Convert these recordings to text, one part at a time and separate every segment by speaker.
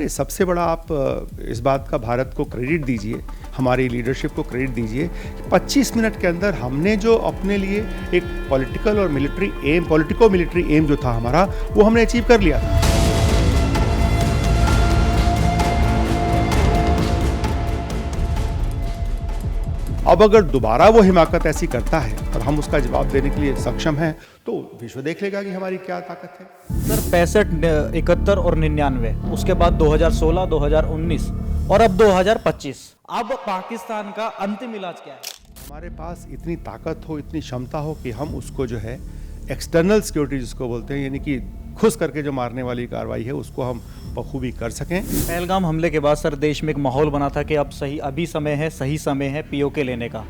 Speaker 1: अरे सबसे बड़ा आप इस बात का भारत को क्रेडिट दीजिए, हमारी लीडरशिप को क्रेडिट दीजिए कि 25 मिनट के अंदर हमने जो अपने लिए एक पॉलिटिकल और military aim, politico military aim जो था हमारा, वो हमने अचीव कर लिया था। अब अगर दोबारा वो हिमाकत ऐसी करता है और हम उसका जवाब देने के लिए सक्षम हैं, तो विश्व देख लेगा कि हमारी क्या ताकत है।
Speaker 2: सर 65, 71 और 99, उसके बाद 2016, 2019 और अब 2025, अब पाकिस्तान का अंतिम इलाज क्या है?
Speaker 1: हमारे पास इतनी ताकत हो, इतनी क्षमता हो कि हम उसको जो है एक्सटर्नल सिक्योरिटी जिसको बोलते हैं, यानी कि खुश करके जो मारने वाली कार्रवाई है, उसको हम बखूबी कर सकें।
Speaker 2: पहलगाम हमले के बाद सर देश में एक माहौल बना था कि अब अभी सही समय है पीओके लेने का।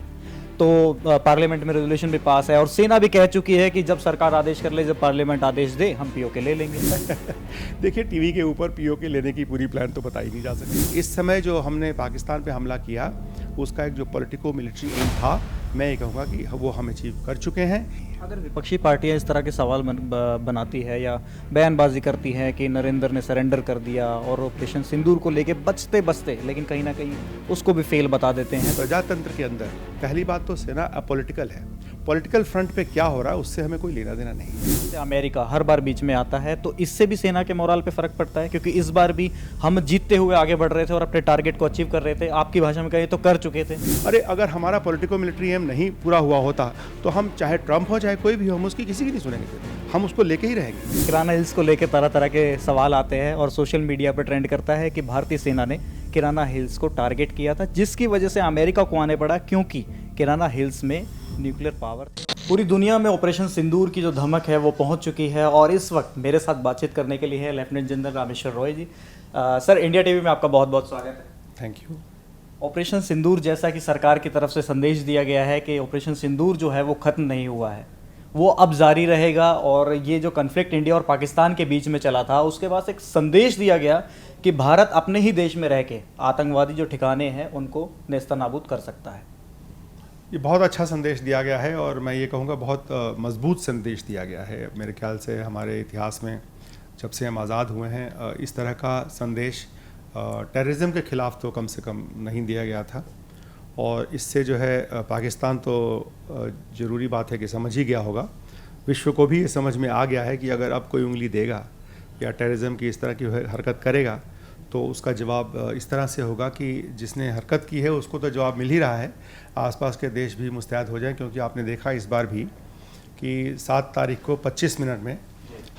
Speaker 2: तो पार्लियामेंट में रेजोल्यूशन भी पास है और सेना भी कह चुकी है कि जब सरकार आदेश कर ले, जब पार्लियामेंट आदेश दे, हम पीओके ले लेंगे।
Speaker 1: देखिए, टीवी के ऊपर पीओके लेने की पूरी प्लान तो बताई नहीं जा सकती। इस समय जो हमने पाकिस्तान पे हमला किया, उसका एक जो पॉलिटिको मिलिट्री एम था, मैं ये कहूँगा कि वो हम अचीव कर चुके हैं।
Speaker 2: अगर विपक्षी पार्टियां इस तरह के सवाल बनाती है या बयानबाजी करती हैं कि नरेंद्र ने सरेंडर कर दिया और ऑपरेशन सिंदूर को लेके बचते बचते लेकिन कहीं ना कहीं उसको भी फेल बता देते हैं।
Speaker 1: प्रजातंत्र के अंदर पहली बात तो सेना अपॉलिटिकल है। पॉलिटिकल फ्रंट पे क्या हो रहा है उससे हमें कोई लेना देना नहीं।
Speaker 2: अमेरिका हर बार बीच में आता है, तो इससे भी सेना के मोराल पे फर्क पड़ता है, क्योंकि इस बार भी हम जीतते हुए आगे बढ़ रहे थे और अपने टारगेट को अचीव कर रहे थे। आपकी भाषा में कहें तो कर चुके थे।
Speaker 1: अरे अगर हमारा पॉलिटिको मिलिट्री एम नहीं पूरा हुआ होता तो हम चाहे ट्रंप हो चाहे कोई भी हो, हम उसकी किसी की नहीं सुनेंगे, हम उसको लेके ही रहेंगे।
Speaker 2: किराना हिल्स को लेकर तरह तरह के सवाल आते हैं और सोशल मीडिया पर ट्रेंड करता है कि भारतीय सेना ने किराना हिल्स को टारगेट किया था, जिसकी वजह से अमेरिका को आने पड़ा, क्योंकि किराना हिल्स में न्यूक्लियर पावर। पूरी दुनिया में ऑपरेशन सिंदूर की जो धमक है वो पहुंच चुकी है और इस वक्त मेरे साथ बातचीत करने के लिए है लेफ्टिनेंट जनरल रामेश्वर रॉय जी। सर, इंडिया टीवी में आपका बहुत बहुत स्वागत है।
Speaker 1: Thank you.
Speaker 2: ऑपरेशन सिंदूर, जैसा कि सरकार की तरफ से संदेश दिया गया है कि ऑपरेशन सिंदूर जो है वो ख़त्म नहीं हुआ है, वो अब जारी रहेगा। और ये जो कन्फ्लिक्ट इंडिया और पाकिस्तान के बीच में चला था, उसके बाद एक संदेश दिया गया कि भारत अपने ही देश में रह के आतंकवादी जो ठिकाने हैं उनको नेस्तनाबूद कर सकता है।
Speaker 1: ये बहुत अच्छा संदेश दिया गया है और मैं ये कहूँगा बहुत मजबूत संदेश दिया गया है। मेरे ख्याल से हमारे इतिहास में जब से हम आज़ाद हुए हैं, इस तरह का संदेश टेररिज्म के ख़िलाफ़ तो कम से कम नहीं दिया गया था। और इससे जो है पाकिस्तान तो ज़रूरी बात है कि समझ ही गया होगा, विश्व को भी ये समझ में आ गया है कि अगर अब कोई उंगली देगा या टेररिज्म की इस तरह की हरकत करेगा तो उसका जवाब इस तरह से होगा कि जिसने हरकत की है उसको तो जवाब मिल ही रहा है, आसपास के देश भी मुस्तैद हो जाएं। क्योंकि आपने देखा इस बार भी कि 7 तारीख को 25 मिनट में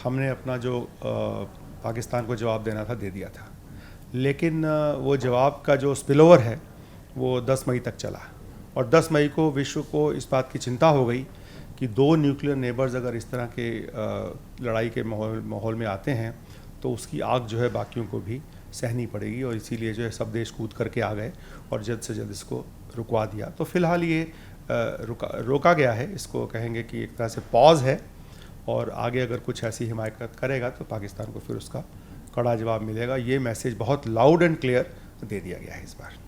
Speaker 1: हमने अपना जो पाकिस्तान को जवाब देना था दे दिया था, लेकिन वो जवाब का जो स्पिलओवर है वो 10 मई तक चला। और 10 मई को विश्व को इस बात की चिंता हो गई कि 2 न्यूक्लियर नेबर्स अगर इस तरह के लड़ाई के माहौल में आते हैं तो उसकी आग जो है बाकियों को भी सहनी पड़ेगी। और इसीलिए जो है सब देश कूद करके आ गए और जल्द से जल्द इसको रुकवा दिया। तो फिलहाल ये रोका गया है, इसको कहेंगे कि एक तरह से पॉज है। और आगे अगर कुछ ऐसी हिमायत करेगा तो पाकिस्तान को फिर उसका कड़ा जवाब मिलेगा। ये मैसेज बहुत लाउड एंड क्लियर दे दिया गया है इस बार।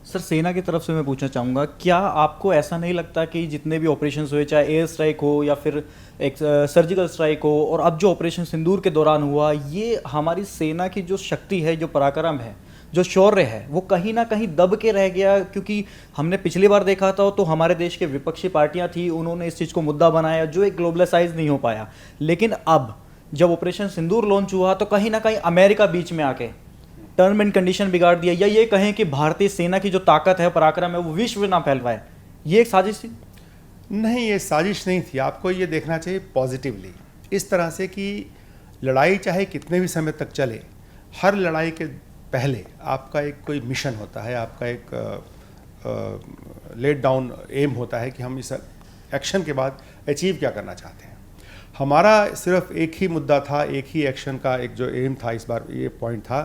Speaker 2: सर, सेना की तरफ से मैं पूछना चाहूँगा, क्या आपको ऐसा नहीं लगता कि जितने भी ऑपरेशंस हुए, चाहे एयर स्ट्राइक हो या फिर एक सर्जिकल स्ट्राइक हो, और अब जो ऑपरेशन सिंदूर के दौरान हुआ, ये हमारी सेना की जो शक्ति है, जो पराक्रम है, जो शौर्य है, वो कहीं ना कहीं दब के रह गया? क्योंकि हमने पिछली बार देखा था तो हमारे देश के विपक्षी पार्टियां थी, उन्होंने इस चीज़ को मुद्दा बनाया, जो एक ग्लोबलाइज नहीं हो पाया। लेकिन अब जब ऑपरेशन सिंदूर लॉन्च हुआ तो कहीं ना कहीं अमेरिका बीच में आके टर्म एंड कंडीशन बिगाड़ दिया, या ये कहें कि भारतीय सेना की जो ताकत है, पराक्रम है, वो विश्व ना फैल पाए। ये एक साजिश थी?
Speaker 1: नहीं, ये साजिश नहीं थी। आपको ये देखना चाहिए पॉजिटिवली, इस तरह से कि लड़ाई चाहे कितने भी समय तक चले, हर लड़ाई के पहले आपका एक कोई मिशन होता है, आपका एक लेट डाउन एम होता है कि हम इस एक्शन के बाद अचीव क्या करना चाहते हैं। हमारा सिर्फ एक ही मुद्दा था, एक ही एक्शन का एक जो एम था इस बार, ये पॉइंट था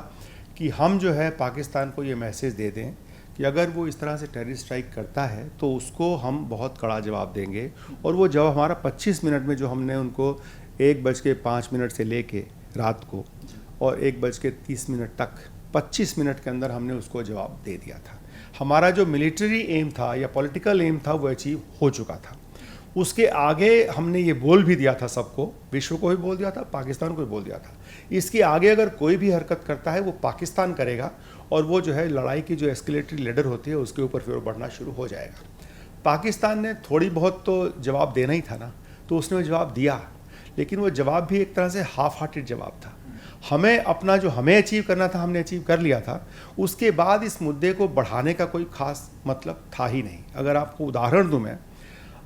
Speaker 1: कि हम जो है पाकिस्तान को ये मैसेज दे दें कि अगर वो इस तरह से टेररिस्ट स्ट्राइक करता है तो उसको हम बहुत कड़ा जवाब देंगे। और वो जवाब हमारा 25 मिनट में, जो हमने उनको 1:05 से लेके रात को और 1:30 तक 25 मिनट के अंदर हमने उसको जवाब दे दिया था। हमारा जो मिलिट्री एम था या पॉलिटिकल एम था वो अचीव हो चुका था। उसके आगे हमने ये बोल भी दिया था सबको, विश्व को भी बोल दिया था, पाकिस्तान को भी बोल दिया था, इसके आगे अगर कोई भी हरकत करता है वो पाकिस्तान करेगा और वो जो है लड़ाई की जो एस्केलेटरी लेडर होती है उसके ऊपर फिर वो बढ़ना शुरू हो जाएगा। पाकिस्तान ने थोड़ी बहुत तो जवाब देना ही था ना, तो उसने वो जवाब दिया, लेकिन वो जवाब भी एक तरह से हाफ हार्टेड जवाब था। हमें अपना जो हमें अचीव करना था हमने अचीव कर लिया था, उसके बाद इस मुद्दे को बढ़ाने का कोई खास मतलब था ही नहीं। अगर आपको उदाहरण दूं मैं,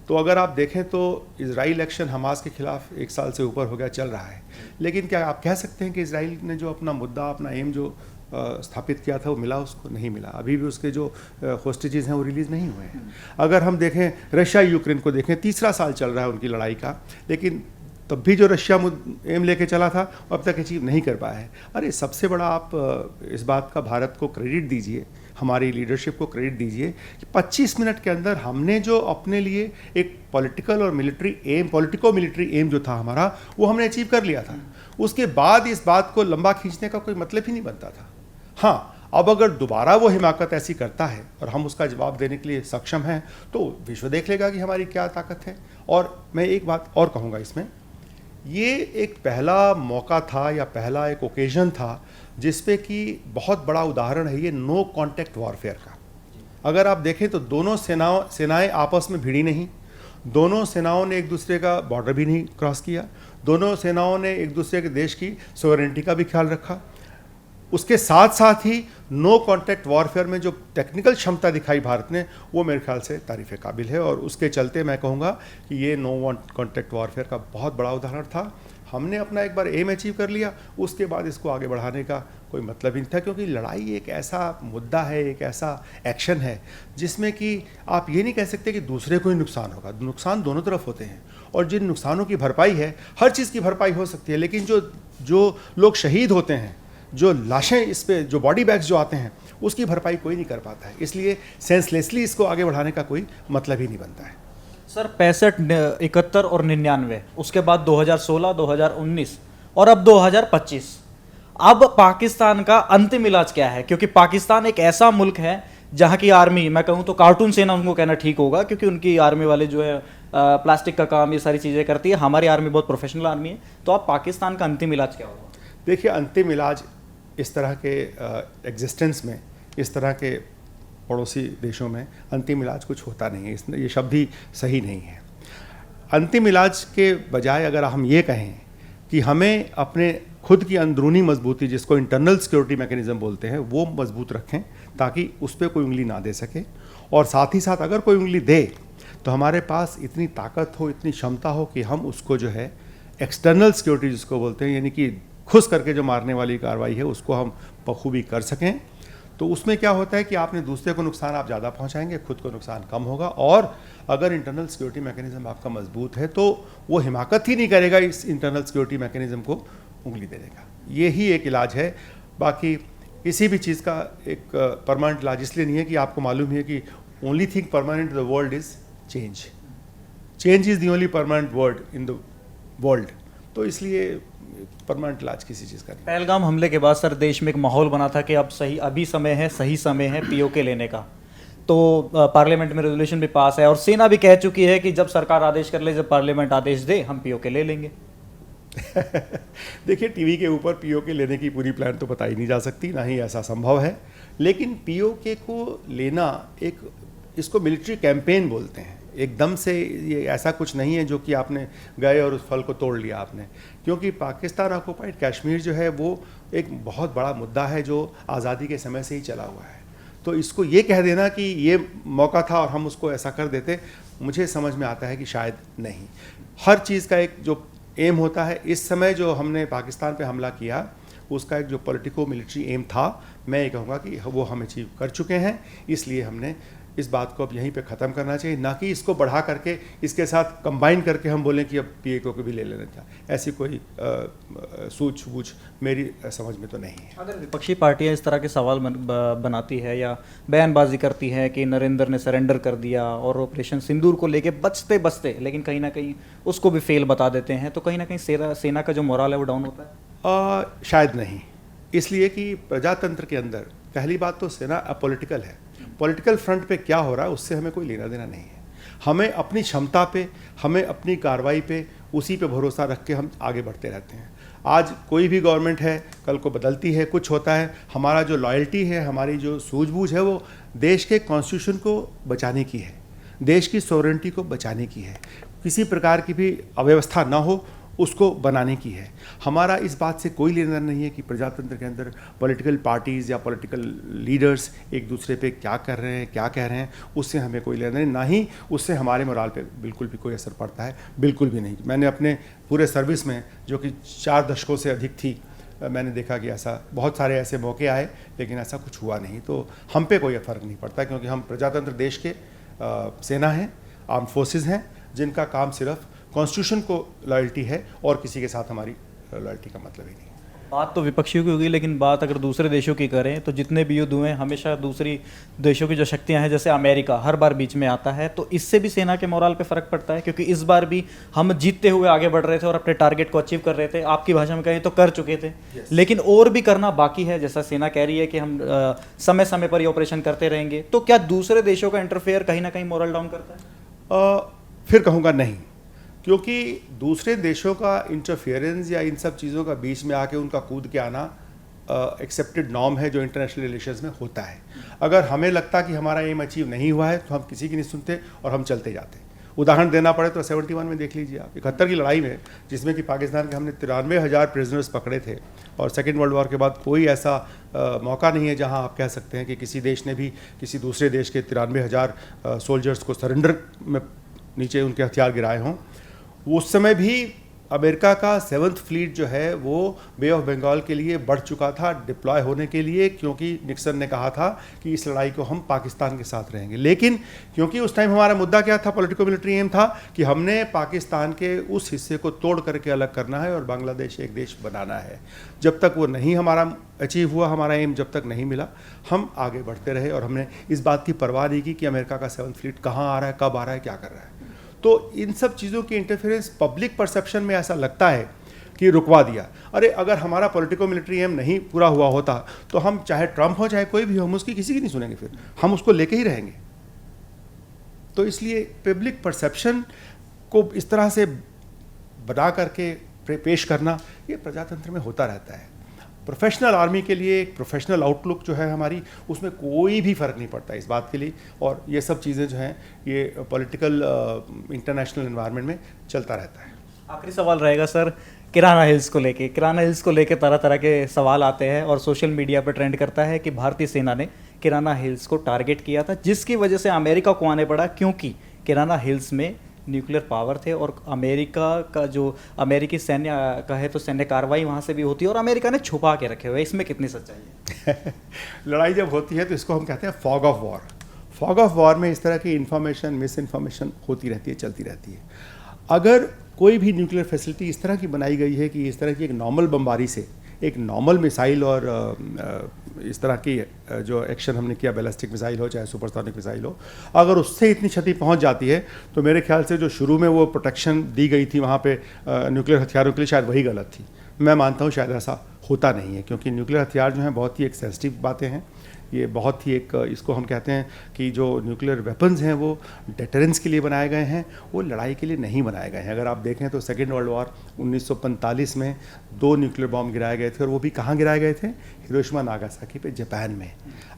Speaker 1: तो अगर आप देखें तो इजराइल एक्शन हमास के खिलाफ 1 साल से ऊपर हो गया चल रहा है, लेकिन क्या आप कह सकते हैं कि इजराइल ने जो अपना मुद्दा अपना एम जो स्थापित किया था वो मिला? उसको नहीं मिला। अभी भी उसके जो होस्टेजेस हैं वो रिलीज़ नहीं हुए हैं। अगर हम देखें रशिया यूक्रेन को देखें, 3रा साल चल रहा है उनकी लड़ाई का, लेकिन तब भी जो रशिया एम लेके चला था वो अब तक अचीव नहीं कर पाया है। अरे सबसे बड़ा आप इस बात का भारत को क्रेडिट दीजिए, हमारी लीडरशिप को क्रेडिट दीजिए कि 25 मिनट के अंदर हमने जो अपने लिए एक पॉलिटिकल और military aim, politico military aim जो था हमारा, वो हमने अचीव कर लिया था। उसके बाद इस बात को लंबा खींचने का कोई मतलब ही नहीं बनता था। हाँ, अब अगर दोबारा वो हिमाकत ऐसी करता है और हम उसका जवाब देने के लिए सक्षम हैं, तो विश्व देख लेगा कि हमारी क्या ताकत है। और मैं एक बात और कहूँगा इसमें, ये एक पहला मौका था या पहला एक ओकेजन था जिसपे कि बहुत बड़ा उदाहरण है ये नो कॉन्टैक्ट वॉरफेयर का। अगर आप देखें तो दोनों सेनाएं आपस में भिड़ी नहीं, दोनों सेनाओं ने एक दूसरे का बॉर्डर भी नहीं क्रॉस किया, दोनों सेनाओं ने एक दूसरे के देश की सॉवरेनिटी का भी ख्याल रखा। उसके साथ साथ ही नो कॉन्टैक्ट वॉरफेयर में जो टेक्निकल क्षमता दिखाई भारत ने, वो मेरे ख्याल से तारीफ़ काबिल है। और उसके चलते मैं कहूँगा कि ये नो कॉन्टैक्ट वॉरफेयर का बहुत बड़ा उदाहरण था। हमने अपना एक बार एम अचीव कर लिया, उसके बाद इसको आगे बढ़ाने का कोई मतलब ही नहीं था, क्योंकि लड़ाई एक ऐसा मुद्दा है, एक ऐसा एक्शन है जिसमें कि आप ये नहीं कह सकते कि दूसरे को ही नुकसान होगा। नुकसान दोनों तरफ होते हैं, और जिन नुकसानों की भरपाई है, हर चीज़ की भरपाई हो सकती है, लेकिन जो लोग शहीद होते हैं, जो लाशें इस पे, जो बॉडी बैग्स जो आते हैं, उसकी भरपाई कोई नहीं कर पाता है। इसलिए सेंसलेसली इसको आगे बढ़ाने का कोई मतलब ही नहीं बनता है।
Speaker 2: सर 65, 71 और 99, उसके बाद 2016, 2019 और अब 2025, अब पाकिस्तान का अंतिम इलाज क्या है? क्योंकि पाकिस्तान एक ऐसा मुल्क है जहाँ की आर्मी, मैं कहूँ तो कार्टून सेना उनको कहना ठीक होगा, क्योंकि उनकी आर्मी वाले जो है प्लास्टिक का काम, ये सारी चीज़ें करती है। हमारी आर्मी बहुत प्रोफेशनल आर्मी है। तो अब पाकिस्तान का अंतिम इलाज क्या होगा?
Speaker 1: देखिए, अंतिम इलाज इस तरह के एग्जिस्टेंस में, इस तरह के पड़ोसी देशों में अंतिम इलाज कुछ होता नहीं है। ये शब्द ही सही नहीं है। अंतिम इलाज के बजाय अगर हम ये कहें कि हमें अपने खुद की अंदरूनी मजबूती, जिसको इंटरनल सिक्योरिटी मैकेनिज्म बोलते हैं, वो मजबूत रखें ताकि उस पर कोई उंगली ना दे सके। और साथ ही साथ अगर कोई उंगली दे तो हमारे पास इतनी ताकत हो, इतनी क्षमता हो कि हम उसको जो है एक्सटर्नल सिक्योरिटी जिसको बोलते हैं, यानी कि खुश करके जो मारने वाली कार्रवाई है, उसको हम बखूबी कर सकें। तो उसमें क्या होता है कि आपने दूसरे को नुकसान आप ज़्यादा पहुंचाएंगे, खुद को नुकसान कम होगा। और अगर इंटरनल सिक्योरिटी मैकेनिज्म आपका मजबूत है तो वो हिमाकत ही नहीं करेगा इस इंटरनल सिक्योरिटी मैकेनिज्म को उंगली देने का। ये ही एक इलाज है। बाकी किसी भी चीज़ का एक परमानेंट इलाज इसलिए नहीं है कि आपको मालूम है कि only thing permanent in the world is change. Change is the only permanent word in the world. तो इसलिए परमानेंट इलाज किसी चीज़ का नहीं।
Speaker 2: पहलगाम हमले के बाद सर देश में एक माहौल बना था कि अब अभी सही समय है पीओके लेने का। तो पार्लियामेंट में रेजोल्यूशन भी पास है और सेना भी कह चुकी है कि जब सरकार आदेश कर ले, जब पार्लियामेंट आदेश दे, हम पीओके ले लेंगे।
Speaker 1: देखिए, टीवी के ऊपर पीओके लेने की पूरी प्लान तो बताई नहीं जा सकती, ना ही ऐसा संभव है। लेकिन पीओके को लेना एक, इसको मिलिट्री कैंपेन बोलते हैं। एकदम से ये ऐसा कुछ नहीं है जो कि आपने गए और उस फल को तोड़ लिया आपने, क्योंकि पाकिस्तान ऑक्युपाइड कश्मीर जो है वो एक बहुत बड़ा मुद्दा है जो आज़ादी के समय से ही चला हुआ है। तो इसको ये कह देना कि ये मौका था और हम उसको ऐसा कर देते, मुझे समझ में आता है कि शायद नहीं। हर चीज़ का एक जो एम होता है, इस समय जो हमने पाकिस्तान पे हमला किया उसका एक जो पॉलिटिको मिलिट्री एम था, मैं ये कहूँगा कि वो हम अचीव कर चुके हैं। इसलिए हमने इस बात को अब यहीं पे ख़त्म करना चाहिए, ना कि इसको बढ़ा करके इसके साथ कंबाइन करके हम बोलें कि अब पीओके को भी ले लेना चाहिए। ऐसी कोई सूझबूझ मेरी समझ में तो नहीं है।
Speaker 2: अगर विपक्षी पार्टियां इस तरह के सवाल बनाती है या बयानबाजी करती है कि नरेंद्र ने सरेंडर कर दिया और ऑपरेशन सिंदूर को लेके बचते बचते लेकिन कहीं ना कहीं उसको भी फेल बता देते हैं, तो कहीं ना कहीं सेना का जो मोरल है वो डाउन होता है?
Speaker 1: शायद नहीं, इसलिए कि प्रजातंत्र के अंदर पहली बात तो सेना अपॉलिटिकल है। पॉलिटिकल फ्रंट पे क्या हो रहा है उससे हमें कोई लेना देना नहीं है। हमें अपनी क्षमता पे, हमें अपनी कार्रवाई पे, उसी पे भरोसा रख के हम आगे बढ़ते रहते हैं। आज कोई भी गवर्नमेंट है, कल को बदलती है, कुछ होता है, हमारा जो लॉयल्टी है, हमारी जो सूझबूझ है, वो देश के कॉन्स्टिट्यूशन को बचाने की है, देश की सॉवरेनिटी को बचाने की है, किसी प्रकार की भी अव्यवस्था ना हो उसको बनाने की है। हमारा इस बात से कोई लेना नहीं है कि प्रजातंत्र के अंदर पॉलिटिकल पार्टीज़ या पॉलिटिकल लीडर्स एक दूसरे पे क्या कर रहे हैं, क्या कह रहे हैं, उससे हमें कोई लेना नहीं, ना ही उससे हमारे मोराल पे बिल्कुल भी कोई असर पड़ता है, बिल्कुल भी नहीं। मैंने अपने पूरे सर्विस में, जो कि 4 दशकों से अधिक थी, मैंने देखा कि ऐसा बहुत सारे ऐसे मौके आए, लेकिन ऐसा कुछ हुआ नहीं। तो हम पे कोई फ़र्क नहीं पड़ता, क्योंकि हम प्रजातंत्र देश के सेना हैं, आर्म फोर्सेस हैं, जिनका काम सिर्फ कॉन्स्टिट्यूशन को लॉयल्टी है और किसी के साथ हमारी लॉयल्टी का मतलब ही नहीं।
Speaker 2: बात तो विपक्षियों की होगी, लेकिन बात अगर दूसरे देशों की करें तो जितने भी युद्ध हुए हैं, हमेशा दूसरी देशों की जो शक्तियां हैं, जैसे अमेरिका हर बार बीच में आता है, तो इससे भी सेना के मोराल पे फ़र्क पड़ता है, क्योंकि इस बार भी हम जीतते हुए आगे बढ़ रहे थे और अपने टारगेट को अचीव कर रहे थे। आपकी भाषा में कहें तो कर चुके थे, लेकिन और भी करना बाकी है। जैसा सेना कह रही है कि हम समय समय पर ये ऑपरेशन करते रहेंगे, तो क्या दूसरे देशों का इंटरफेयर कहीं ना कहीं मोरल डाउन करता है?
Speaker 1: फिर कहूँगा नहीं, क्योंकि दूसरे देशों का इंटरफेरेंस या इन सब चीज़ों का बीच में आके उनका कूद के आना एक्सेप्टेड नॉर्म है, जो इंटरनेशनल रिलेशंस में होता है। अगर हमें लगता कि हमारा एम अचीव नहीं हुआ है, तो हम किसी की नहीं सुनते और हम चलते जाते। उदाहरण देना पड़े तो 71 में देख लीजिए आप, 71 की लड़ाई में, जिसमें कि पाकिस्तान के हमने 93,000 प्रिजनर्स पकड़े थे, और सेकेंड वर्ल्ड वॉर के बाद कोई ऐसा मौका नहीं है जहां आप कह सकते हैं कि किसी देश ने भी किसी दूसरे देश के 93,000 सोल्जर्स को सरेंडर में नीचे उनके हथियार गिराए हों। उस समय भी अमेरिका का 7th फ्लीट जो है वो बे ऑफ बंगाल के लिए बढ़ चुका था, डिप्लॉय होने के लिए, क्योंकि निक्सन ने कहा था कि इस लड़ाई को हम पाकिस्तान के साथ रहेंगे। लेकिन क्योंकि उस टाइम हमारा मुद्दा क्या था, पॉलिटिको मिलिट्री एम था कि हमने पाकिस्तान के उस हिस्से को तोड़ करके अलग करना है और बांग्लादेश एक देश बनाना है। जब तक वो नहीं हमारा अचीव हुआ, हमारा एम जब तक नहीं मिला, हम आगे बढ़ते रहे और हमने इस बात की परवाह नहीं की कि अमेरिका का 7th फ्लीट कहाँ आ रहा है, कब आ रहा है, क्या कर रहा है। तो इन सब चीज़ों की इंटरफेरेंस पब्लिक परसेप्शन में ऐसा लगता है कि रुकवा दिया। अरे अगर हमारा पॉलिटिको मिलिट्री एम नहीं पूरा हुआ होता तो हम, चाहे ट्रंप हो चाहे कोई भी हो, हम उसकी किसी की नहीं सुनेंगे, फिर हम उसको लेके ही रहेंगे। तो इसलिए पब्लिक परसेप्शन को इस तरह से बना करके पेश करना, ये प्रजातंत्र में होता रहता है। प्रोफेशनल आर्मी के लिए एक प्रोफेशनल आउटलुक जो है हमारी, उसमें कोई भी फ़र्क नहीं पड़ता इस बात के लिए, और ये सब चीज़ें जो हैं ये पॉलिटिकल इंटरनेशनल एनवायरनमेंट में चलता रहता है।
Speaker 2: आखिरी सवाल रहेगा सर, किराना हिल्स को लेके। किराना हिल्स को लेके तरह तरह के सवाल आते हैं और सोशल मीडिया पर ट्रेंड करता है कि भारतीय सेना ने किराना हिल्स को टारगेट किया था, जिसकी वजह से अमेरिका को आने पड़ा, क्योंकि किराना हिल्स में न्यूक्लियर पावर थे और अमेरिका का जो अमेरिकी सैन्य का है तो सैन्य कार्रवाई वहाँ से भी होती है, और अमेरिका ने छुपा के रखे हुए। इसमें कितनी सच्चाई है?
Speaker 1: लड़ाई जब होती है तो इसको हम कहते हैं fog of war. Fog of war में इस तरह की इन्फॉर्मेशन, मिस इन्फॉर्मेशन होती रहती है, चलती रहती है। अगर कोई भी न्यूक्लियर फैसिलिटी इस तरह की बनाई गई है कि इस तरह की एक नॉर्मल बमबारी से, एक नॉर्मल मिसाइल और इस तरह की जो एक्शन हमने किया, बैलिस्टिक मिसाइल हो चाहे सुपरसोनिक मिसाइल हो, अगर उससे इतनी क्षति पहुंच जाती है तो मेरे ख्याल से जो शुरू में वो प्रोटेक्शन दी गई थी वहाँ पे न्यूक्लियर हथियारों के लिए, शायद वही गलत थी। मैं मानता हूँ शायद ऐसा होता नहीं है, क्योंकि न्यूक्लियर हथियार जो हैं बहुत ही एक सेंसिटिव बातें हैं। ये बहुत ही एक, इसको हम कहते हैं कि जो न्यूक्लियर वेपन्स हैं वो डेटरेंस के लिए बनाए गए हैं, वो लड़ाई के लिए नहीं बनाए गए हैं। अगर आप देखें तो सेकेंड वर्ल्ड वॉर 1945 में 2 न्यूक्लियर बॉम्ब गिराए गए थे, और वो भी कहाँ गिराए गए थे? हिरोशिमा नागासाकी पे, जापान में।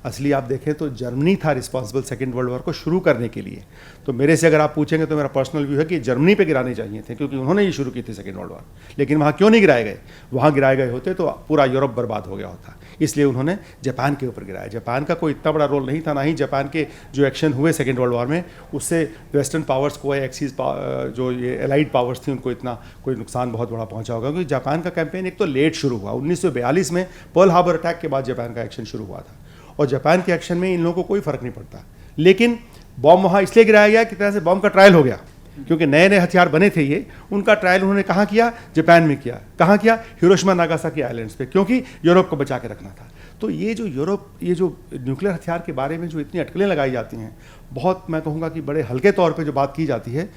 Speaker 1: असली आप देखें तो जर्मनी था रिस्पॉन्सिबल सेकेंड वर्ल्ड वॉर को शुरू करने के लिए। तो मेरे से अगर आप पूछेंगे तो मेरा पर्सनल व्यू है कि जर्मनी पे गिराने चाहिए थे, क्योंकि उन्होंने ये शुरू की थी सेकेंड वर्ल्ड वॉर। लेकिन वहाँ क्यों नहीं गिराए गए? वहाँ गिराए गए होते तो पूरा यूरोप बर्बाद हो गया होता, इसलिए उन्होंने जापान के ऊपर गिराया। जापान का कोई इतना बड़ा रोल नहीं था, ना ही जापान के जो एक्शन हुए सेकेंड वर्ल्ड वॉर में, उससे वेस्टर्न पावर्स को, एक्सिस जो ये एलाइड पावर्स थी, उनको इतना कोई नुकसान बहुत बड़ा पहुंचा होगा। क्योंकि जापान का कैंपेन एक तो लेट शुरू हुआ, 1942 में पर्ल हार्बर अटैक के बाद जापान का एक्शन शुरू हुआ था, और जापान के एक्शन में इन लोगों को कोई फर्क नहीं पड़ता। लेकिन बॉम्ब वहाँ इसलिए गिराया गया कि तरह से बॉम्ब का ट्रायल हो गया, क्योंकि नए नए हथियार बने थे ये। उनका ट्रायल उन्होंने कहाँ किया? जापान में किया। कहाँ किया? हिरोशिमा नागासाकी आइलैंड्स पे, क्योंकि यूरोप को बचा के रखना था। तो ये जो न्यूक्लियर हथियार के बारे में जो इतनी अटकलें लगाई जाती हैं, बहुत, मैं कहूँगा कि बड़े हल्के तौर पे जो बात की जाती है,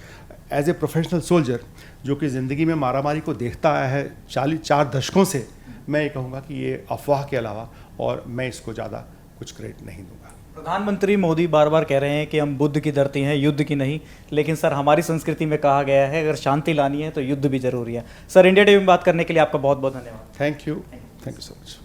Speaker 1: एज ए प्रोफेशनल सोल्जर जो कि ज़िंदगी में मारामारी को देखता आया है 4 दशकों से, मैं ये कहूँगा कि ये अफवाह के अलावा और मैं इसको ज़्यादा कुछ क्रेडिट नहीं दूँगा।
Speaker 2: प्रधानमंत्री मोदी बार बार कह रहे हैं कि हम बुद्ध की धरती हैं, युद्ध की नहीं। लेकिन सर हमारी संस्कृति में कहा गया है अगर शांति लानी है तो युद्ध भी जरूरी है। सर इंडिया टीवी में बात करने के लिए आपका बहुत बहुत धन्यवाद।
Speaker 1: Thank you so much.